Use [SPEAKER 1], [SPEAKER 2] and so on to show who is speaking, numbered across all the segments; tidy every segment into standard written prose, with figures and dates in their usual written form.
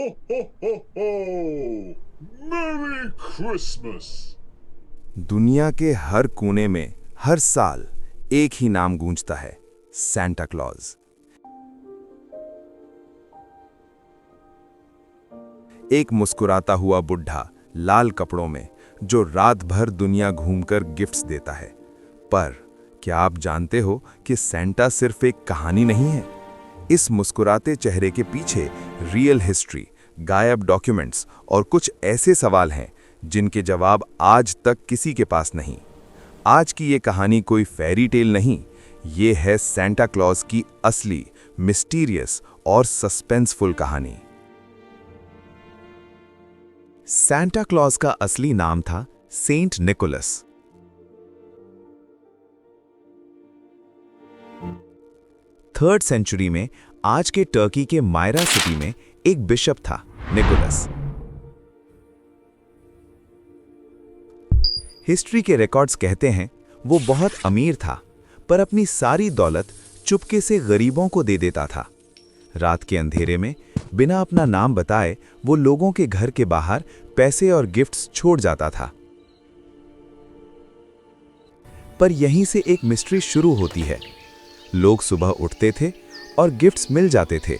[SPEAKER 1] ho, ho, ho, ho! Merry Christmas!
[SPEAKER 2] दुनिया के हर कोने में हर साल एक ही नाम गूंजता है, सांता क्लॉज। एक मुस्कुराता हुआ बुढ़ा लाल कपड़ों में जो रात भर दुनिया घूमकर गिफ्ट्स देता है। पर क्या आप जानते हो कि सांता सिर्फ एक कहानी नहीं है? इस मुस्कुराते चेहरे के पीछे रियल हिस्ट्री, गायब डॉक्यूमेंट्स और कुछ ऐसे सवाल हैं जिनके जवाब आज तक किसी के पास नहीं। आज की ये कहानी कोई फेरी टेल नहीं, ये है सांता क्लॉज की असली, मिस्टीरियस और सस्पेंसफुल कहानी। सांता क्लॉज का असली नाम था सेंट निकोलस। थर्ड सेंचुरी में आज के टर्की के मायरा सिटी में एक बिशप था, निकोलस। हिस्ट्री के रिकॉर्ड्स कहते हैं वो बहुत अमीर था, पर अपनी सारी दौलत चुपके से गरीबों को दे देता था। रात के अंधेरे में बिना अपना नाम बताए वो लोगों के घर के बाहर पैसे और गिफ्ट्स छोड़ जाता था। पर यहीं से एक मिस्ट्री शुरू होती है। लोग सुबह उठते थे और गिफ्ट्स मिल जाते थे।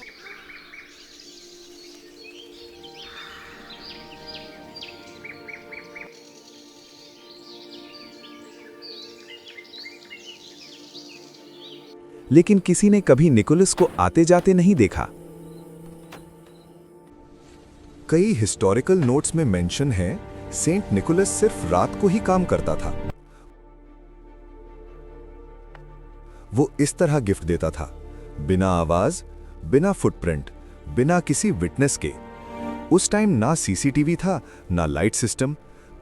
[SPEAKER 2] लेकिन किसी ने कभी निकोलस को आते जाते नहीं देखा। कई हिस्टोरिकल नोट्स में मेंशन है, सेंट निकोलस सिर्फ रात को ही काम करता था। वो इस तरह गिफ्ट देता था, बिना आवाज, बिना फुटप्रिंट, बिना किसी विटनेस के। उस टाइम ना सीसीटीवी था, ना लाइट सिस्टम,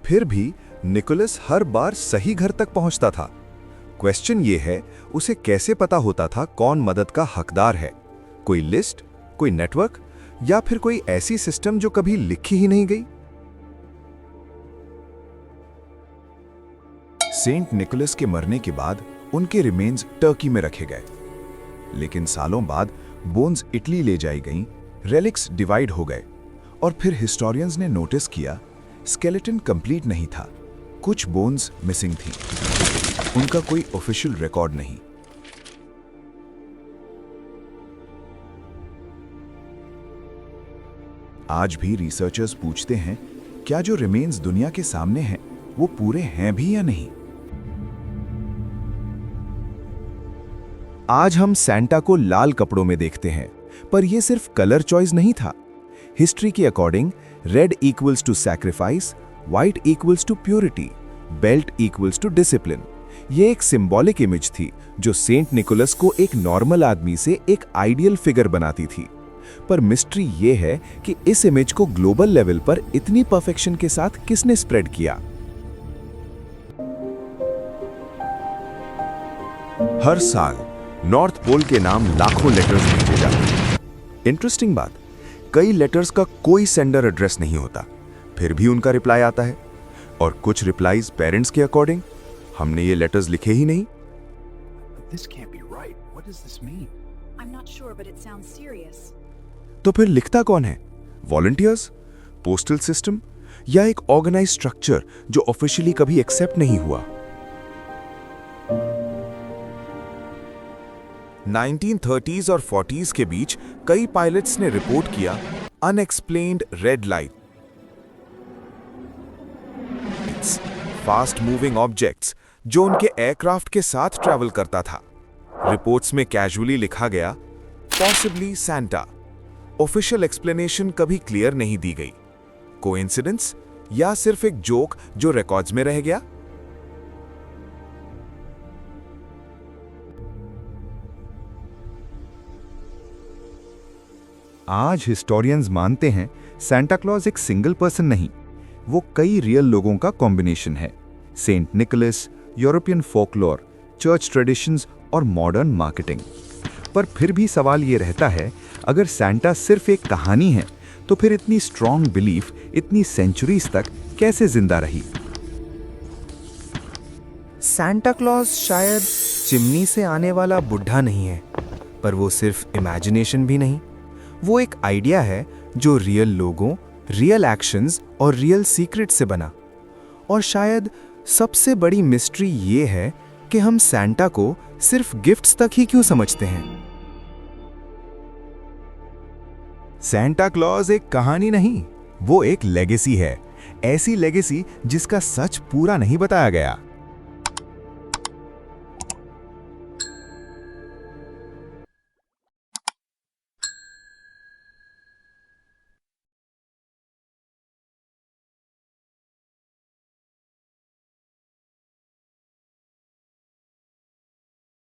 [SPEAKER 2] फिर भी निकोलस हर बार सही घर तक पहुंचता था। क्वेश्चन ये है, उसे कैसे पता होता था कौन मदद का हकदार है? कोई लिस्ट, कोई नेटवर्क, या फिर कोई ऐसी सिस्टम जो कभी लिखी ही नहीं गई? सेंट निकोलस के मरने के बाद उनके रिमेन्स टर्की में रखे गए, लेकिन सालों बाद बोन्स इटली ले जाई गईं, रेलिक्स डिवाइड हो गए, और फिर हिस्टोरियंस ने नोटिस किया स्केलेटन कंप्लीट नहीं था, कुछ बोन्स मिसिंग थी, उनका कोई ऑफिशियल रिकॉर्ड नहीं। आज भी रिसर्चर्स पूछते हैं, क्या जो रिमेन्स दुनिया के सामने हैं वो पूरे हैं भी या नहीं? आज हम सांता को लाल कपड़ों में देखते हैं, पर यह सिर्फ कलर चॉइस नहीं था। हिस्ट्री के according red equals to sacrifice, white equals to purity, belt equals to discipline. यह एक सिंबॉलिक इमेज थी जो सेंट निकोलस को एक नॉर्मल आदमी से एक आइडियल फिगर बनाती थी। पर मिस्ट्री यह है कि इस इमेज को ग्लोबल लेवल पर इतनी परफेक्शन के साथ किसने स्प्रेड किया? हर साल नॉर्थ पोल के नाम लाखों लेटर्स भेजे जाते हैं। इंटरेस्टिंग बात, कई लेटर्स का कोई सेंडर एड्रेस नहीं होता, फिर भी उनका रिप्लाई आता है। और कुछ रिप्लाईज पेरेंट्स के अकॉर्डिंग, हमने ये लेटर्स लिखे ही नहीं।
[SPEAKER 3] This can't be right. What does this mean?
[SPEAKER 4] I'm not sure, but it sounds serious.
[SPEAKER 2] तो फिर लिखता कौन है? वॉलंटियर्स, पोस्टल सिस्टम, या एक ऑर्गेनाइज्ड स्ट्रक्चर जो ऑफिशियली कभी एक्सेप्ट नहीं हुआ? 1930s और 40s के बीच कई पायलट्स ने रिपोर्ट किया unexplained red light, fast moving objects जो उनके एयरक्राफ्ट के साथ ट्रैवल करता था। रिपोर्ट्स में कैजुअली लिखा गया पॉसिबली सांता। ऑफिशियल एक्सप्लेनेशन कभी क्लियर नहीं दी गई। कोइंसिडेंस या सिर्फ एक जोक जो रिकॉर्ड्स में रह गया? आज हिस्टोरियंस मानते हैं सांता क्लॉज एक सिंगल पर्सन नहीं, वो कई रियल लोगों का कॉम्बिनेशन है। Saint Nicholas, European folklore, church traditions और मॉडर्न मार्केटिंग। पर फिर भी सवाल ये रहता है, अगर सांता सिर्फ एक कहानी है तो फिर इतनी स्ट्रॉन्ग बिलीफ इतनी सेंचुरीज तक कैसे जिंदा रही? सांता क्लॉज शायद चिमनी से आने वाला बुढ़ा नहीं है, पर वो सिर्फ इमेजिनेशन भी नहीं, वो एक आइडिया है
[SPEAKER 5] जो रियल लोगों, रियल एक्शंस और रियल सीक्रेट से बना। और शायद सबसे बड़ी मिस्ट्री ये है कि हम सैंटा को सिर्फ गिफ्ट्स तक ही क्यों समझते हैं।
[SPEAKER 6] सैंटा क्लॉज एक कहानी नहीं, वो एक लेगेसी है। ऐसी लेगेसी जिसका सच पूरा नहीं बताया गया,